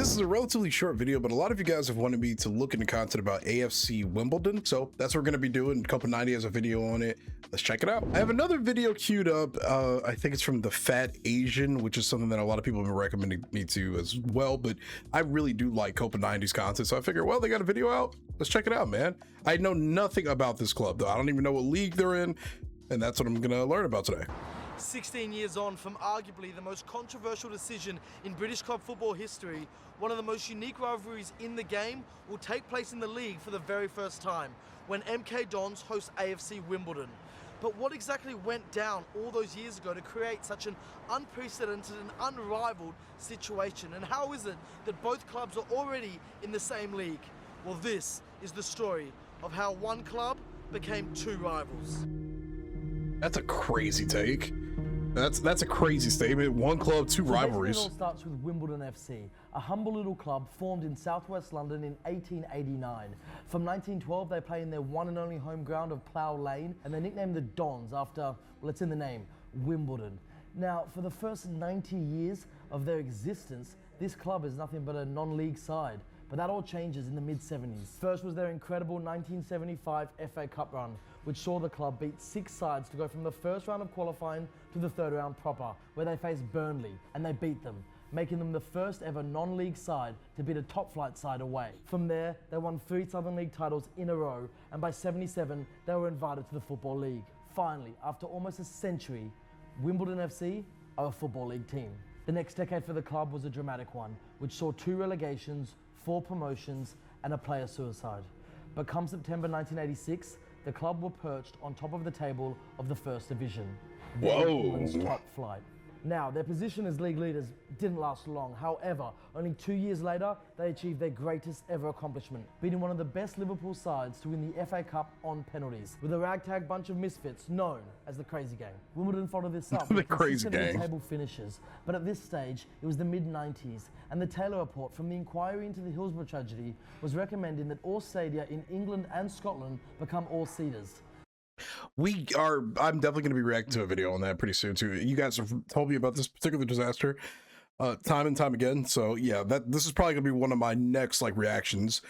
This is a relatively short video, but a lot of you guys have wanted me to look into content about AFC Wimbledon, so that's what we're going to be doing. Copa90 has a video on it. Let's check it out. I have another video queued up. I think it's from the Fat Asian, which is something that a lot of people have been recommending me to as well, but I really do like Copa90's content, so I figured, well, they got a video out. Let's check it out, man. I know nothing about this club, though. I don't even know what league they're in, and that's what I'm going to learn about today. 16 years on from arguably the most controversial decision in British club football history, one of the most unique rivalries in the game will take place in the league for the very first time when MK Dons host AFC Wimbledon. But what exactly went down all those years ago to create such an unprecedented and unrivaled situation? And how is it that both clubs are already in the same league? Well, this is the story of how one club became two rivals. That's a crazy take. That's a crazy statement. One club, two rivalries. It all starts with Wimbledon FC, a humble little club formed in southwest London in 1889. From 1912, they play in their one and only home ground of Plough Lane, and they're nicknamed the Dons after, well, it's in the name, Wimbledon. Now, for the first 90 years of their existence, this club is nothing but a non-league side. But that all changes in the mid-70s. First was their incredible 1975 FA Cup run, which saw the club beat 6 sides to go from the first round of qualifying to the third round proper, where they faced Burnley, and they beat them, making them the first ever non-league side to beat a top-flight side away. From there, they won 3 Southern League titles in a row, and by 77, they were invited to the Football League. Finally, after almost a century, Wimbledon FC are a Football League team. The next decade for the club was a dramatic one, which saw 2 relegations, 4 promotions, and a player suicide. But come September 1986, the club were perched on top of the table of the First Division. Whoa! Top flight. Now, their position as league leaders didn't last long. However, only 2 years later, they achieved their greatest ever accomplishment, beating one of the best Liverpool sides to win the FA Cup on penalties, with a ragtag bunch of misfits known as the Crazy Gang. Wimbledon followed this up The with Crazy consistent Gang. table finishes, but at this stage, it was the mid-90s, and the Taylor report from the inquiry into the Hillsborough tragedy was recommending that all stadia in England and Scotland become all-seaters. I'm definitely going to be reacting to a video on that pretty soon too. You guys have told me about this particular disaster time and time again, so yeah, this is probably going to be one of my next reactions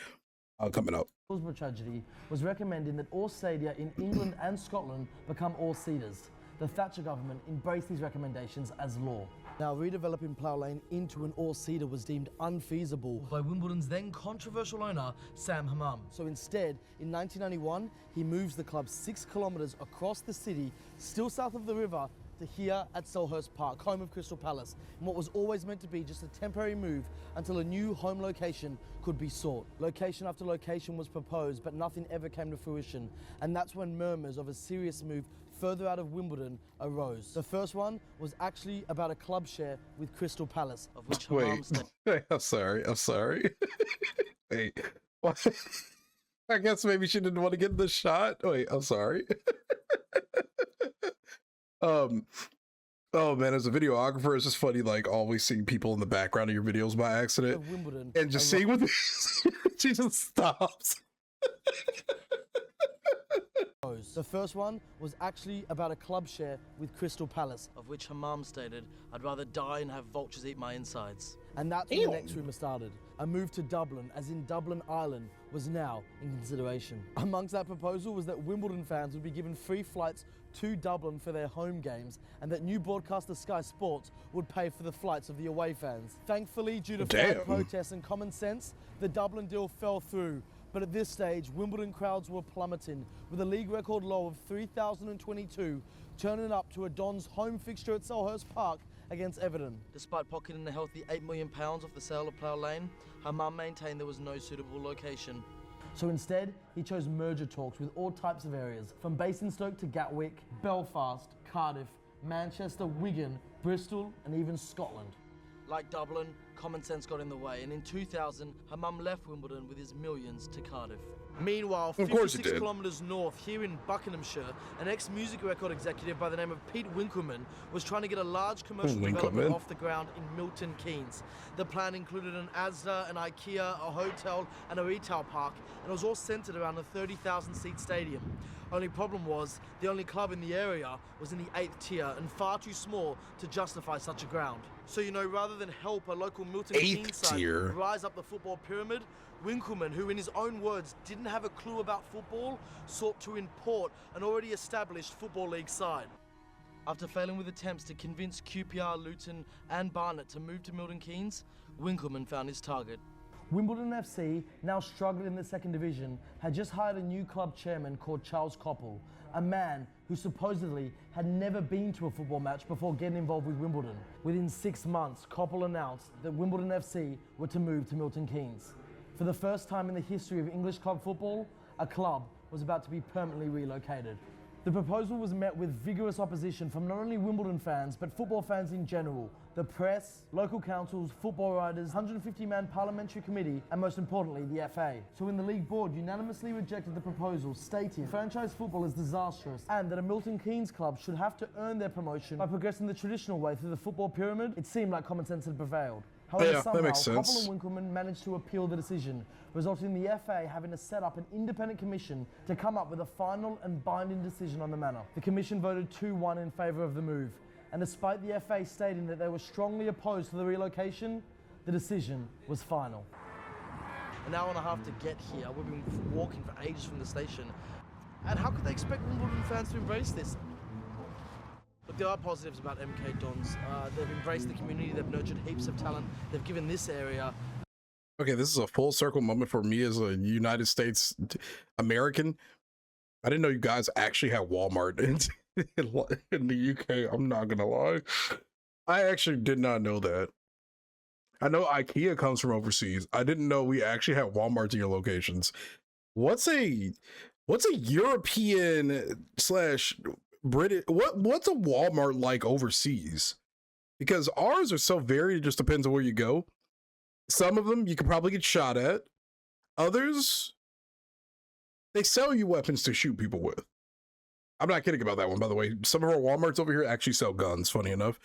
coming up. Hillsborough tragedy was recommending that all stadia in England and Scotland become all-seaters. The Thatcher government embraced these recommendations as law. Now, redeveloping Plough Lane into an all-seater was deemed unfeasible by Wimbledon's then controversial owner, Sam Hammam. So instead, in 1991, he moves the club 6 kilometres across the city, still south of the river, to here at Selhurst Park, home of Crystal Palace, in what was always meant to be just a temporary move until a new home location could be sought. Location after location was proposed, but nothing ever came to fruition, and that's when murmurs of a serious move further out of Wimbledon arose. The first one was actually about a club share with Crystal Palace, of which Wait, I'm sorry. Wait, what? I guess maybe she didn't want to get the shot. Wait, I'm sorry. Oh man, as a videographer, it's just funny, always seeing people in the background of your videos by accident, and just seeing what she just stops. The first one was actually about a club share with Crystal Palace, of which Hammam stated, "I'd rather die and have vultures eat my insides." And that's when the next rumour started. A move to Dublin, as in Dublin, Ireland, was now in consideration. Amongst that proposal was that Wimbledon fans would be given free flights to Dublin for their home games, and that new broadcaster Sky Sports would pay for the flights of the away fans. Thankfully, due to fan protests and common sense, the Dublin deal fell through. But at this stage, Wimbledon crowds were plummeting, with a league record low of 3,022, turning up to a Dons home fixture at Selhurst Park against Everton. Despite pocketing a healthy £8 million off the sale of Plough Lane, Hammam maintained there was no suitable location. So instead, he chose merger talks with all types of areas, from Basingstoke to Gatwick, Belfast, Cardiff, Manchester, Wigan, Bristol, and even Scotland. Like Dublin, common sense got in the way, and in 2000, Hammam left Wimbledon with his millions to Cardiff. Meanwhile, 56 kilometres north, here in Buckinghamshire, an ex-music record executive by the name of Pete Winkleman was trying to get a large commercial development off the ground in Milton, Keynes. The plan included an Asda, an IKEA, a hotel, and a retail park, and it was all centred around a 30,000-seat stadium. Only problem was, the only club in the area was in the 8th tier and far too small to justify such a ground. So, you know, rather than help a local Milton Keynes side rise up the football pyramid, Winkleman, who in his own words didn't have a clue about football, sought to import an already established Football League side. After failing with attempts to convince QPR, Luton and Barnet to move to Milton Keynes, Winkleman found his target. Wimbledon FC, now struggling in the second division, had just hired a new club chairman called Charles Koppel, a man who supposedly had never been to a football match before getting involved with Wimbledon. Within 6 months, Koppel announced that Wimbledon FC were to move to Milton Keynes. For the first time in the history of English club football, a club was about to be permanently relocated. The proposal was met with vigorous opposition from not only Wimbledon fans, but football fans in general, the press, local councils, football writers, 150-man parliamentary committee, and most importantly, the FA. So when the league board unanimously rejected the proposal, stating franchise football is disastrous and that a Milton Keynes club should have to earn their promotion by progressing the traditional way through the football pyramid, it seemed like common sense had prevailed. However, somehow, Koppel and Winkleman managed to appeal the decision, resulting in the FA having to set up an independent commission to come up with a final and binding decision on the matter. The commission voted 2-1 in favour of the move, and despite the FA stating that they were strongly opposed to the relocation, the decision was final. An hour and a half to get here. We've been walking for ages from the station. And how could they expect Wimbledon fans to embrace this? But there are positives about MK Dons. They've embraced the community, they've nurtured heaps of talent, they've given this area. Okay, this is a full circle moment for me as a United States American. I didn't know you guys actually had Walmart in the UK. I'm not gonna lie. I actually did not know that. I know IKEA comes from overseas. I didn't know we actually had Walmarts in your locations. What's a European / British, what's a Walmart like overseas? Because ours are so varied, it just depends on where you go. Some of them you could probably get shot at. Others, they sell you weapons to shoot people with. I'm not kidding about that one, by the way. Some of our Walmarts over here actually sell guns, funny enough.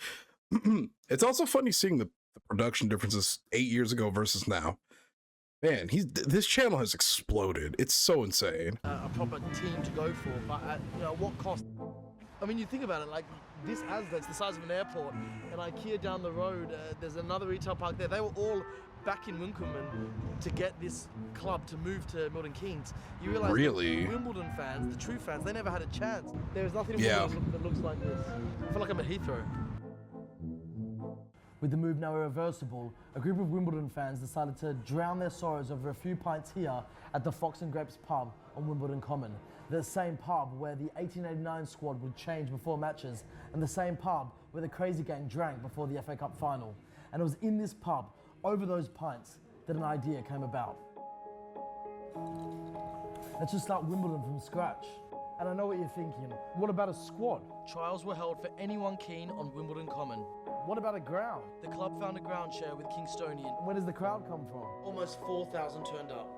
It's also funny seeing the production differences 8 years ago versus now. Man, this channel has exploded. It's so insane. A proper team to go for, but at what cost? I mean, you think about it, like this Asda's the size of an airport, and IKEA down the road, there's another retail park there. They were all back in Winkleman to get this club to move to Milton Keynes. You realize really? Wimbledon fans, the true fans, they never had a chance. There's nothing in Wimbledon that looks like this. I feel like I'm at Heathrow. With the move now irreversible, a group of Wimbledon fans decided to drown their sorrows over a few pints here at the Fox and Grapes pub on Wimbledon Common. The same pub where the 1889 squad would change before matches, and the same pub where the Crazy Gang drank before the FA Cup final. And it was in this pub, over those pints, that an idea came about. Let's just start Wimbledon from scratch. And I know what you're thinking. What about a squad? Trials were held for anyone keen on Wimbledon Common. What about a ground? The club found a ground share with Kingstonian. Where does the crowd come from? Almost 4,000 turned up.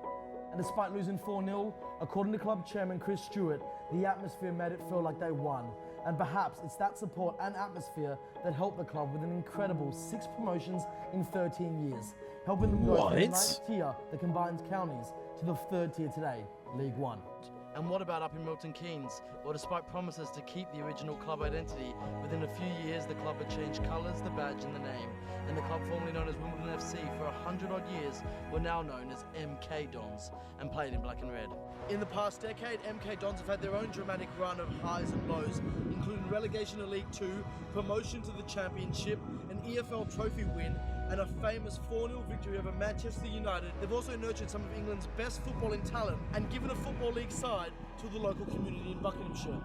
And despite losing 4-0, according to club chairman Chris Stewart, the atmosphere made it feel like they won. And perhaps it's that support and atmosphere that helped the club with an incredible 6 promotions in 13 years, helping them go from the 9th tier that combines counties to the 3rd tier today, League One. And what about up in Milton Keynes? Well, despite promises to keep the original club identity, within a few years the club had changed colours, the badge and the name. And the club formerly known as Wimbledon FC for 100 odd years were now known as MK Dons and played in black and red. In the past decade, MK Dons have had their own dramatic run of highs and lows, including relegation to League 2, promotion to the Championship, an EFL trophy win, and a famous 4-0 victory over Manchester United. They've also nurtured some of England's best footballing talent and given a Football League side to the local community in Buckinghamshire.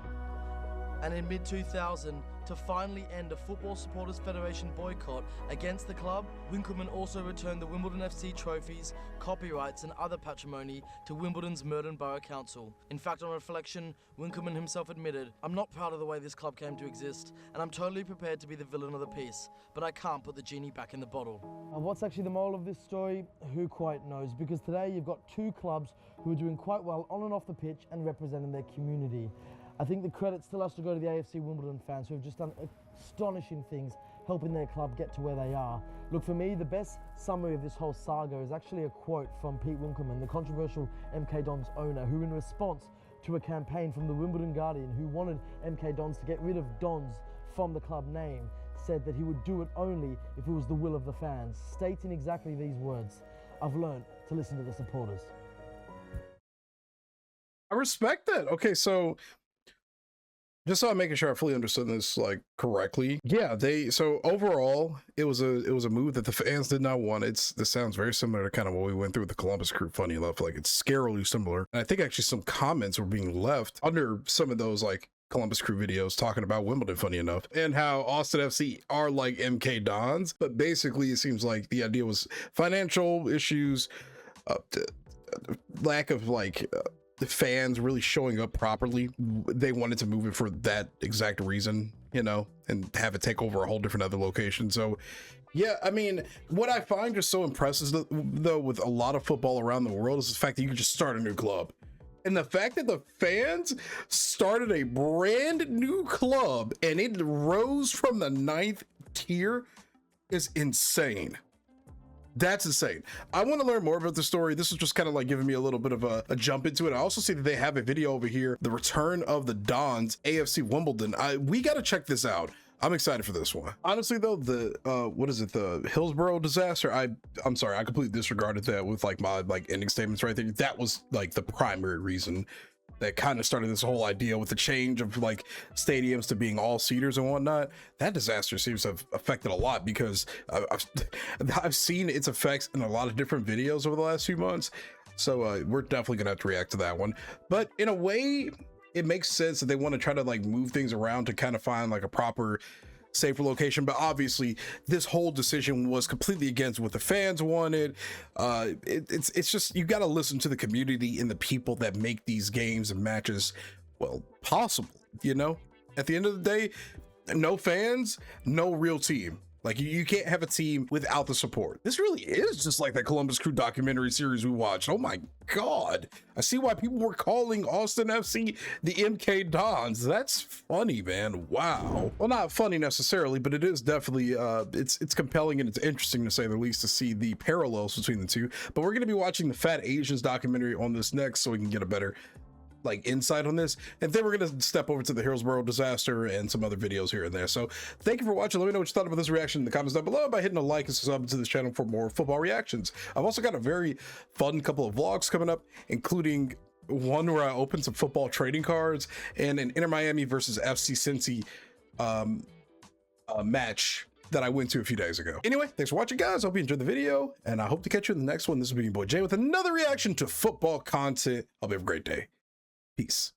And in mid-2000, to finally end a Football Supporters Federation boycott against the club, Winkleman also returned the Wimbledon FC trophies, copyrights and other patrimony to Wimbledon's Milton Borough Council. In fact, on reflection, Winkleman himself admitted, "I'm not proud of the way this club came to exist, and I'm totally prepared to be the villain of the piece, but I can't put the genie back in the bottle." What's actually the moral of this story? Who quite knows? Because today you've got 2 clubs who are doing quite well on and off the pitch and representing their community. I think the credit still has to go to the AFC Wimbledon fans who have just done astonishing things helping their club get to where they are. Look, for me, the best summary of this whole saga is actually a quote from Pete Winkleman, the controversial MK Dons owner, who in response to a campaign from the Wimbledon Guardian, who wanted MK Dons to get rid of Dons from the club name, said that he would do it only if it was the will of the fans, stating exactly these words: "I've learned to listen to the supporters." I respect that. Okay, so just so I'm making sure I fully understood this like correctly. Yeah, so overall it was a move that the fans did not want. This sounds very similar to kind of what we went through with the Columbus Crew, funny enough. Like, it's scarily similar. And I think actually some comments were being left under some of those like Columbus Crew videos talking about Wimbledon, funny enough, and how Austin FC are like MK Dons. But basically it seems like the idea was financial issues, lack of like the fans really showing up properly. They wanted to move it for that exact reason, you know, and have it take over a whole different other location. So yeah, I mean, what I find just so impressive though with a lot of football around the world is the fact that you can just start a new club. And the fact that the fans started a brand new club and it rose from the 9th tier is insane. That's insane. I want to learn more about the story. This is just kind of like giving me a little bit of a jump into it. I also see that they have a video over here, the return of the Dons, AFC Wimbledon. We got to check this out. I'm excited for this one. Honestly though, the what is it, the Hillsborough disaster, I'm sorry, I completely disregarded that with like my ending statements right there. That was like the primary reason that kind of started this whole idea with the change of like stadiums to being all seaters and whatnot. That disaster seems to have affected a lot, because I've seen its effects in a lot of different videos over the last few months. So we're definitely gonna have to react to that one. But in a way, it makes sense that they want to try to like move things around to kind of find like a proper, safer location. But obviously this whole decision was completely against what the fans wanted. It's just, you got to listen to the community and the people that make these games and matches, well, possible. You know, at the end of the day, no fans, no real team. Like, you can't have a team without the support. This really is just like that Columbus Crew documentary series we watched. Oh my God. I see why people were calling Austin FC the MK Dons. That's funny, man. Wow. Well, not funny necessarily, but it is definitely, it's compelling and it's interesting to say the least to see the parallels between the two. But we're going to be watching the Fat Asians documentary on this next, so we can get a better like insight on this, and then we're gonna step over to the Hillsborough disaster and some other videos here and there. So thank you for watching. Let me know what you thought about this reaction in the comments down below by hitting a like and subscribe to this channel for more football reactions. I've also got a very fun couple of vlogs coming up, including one where I open some football trading cards and an Inter Miami versus FC Cincy match that I went to a few days ago. Anyway, thanks for watching, guys. Hope you enjoyed the video, and I hope to catch you in the next one. This has been your boy Jay with another reaction to football content. Hope you have a great day. Peace.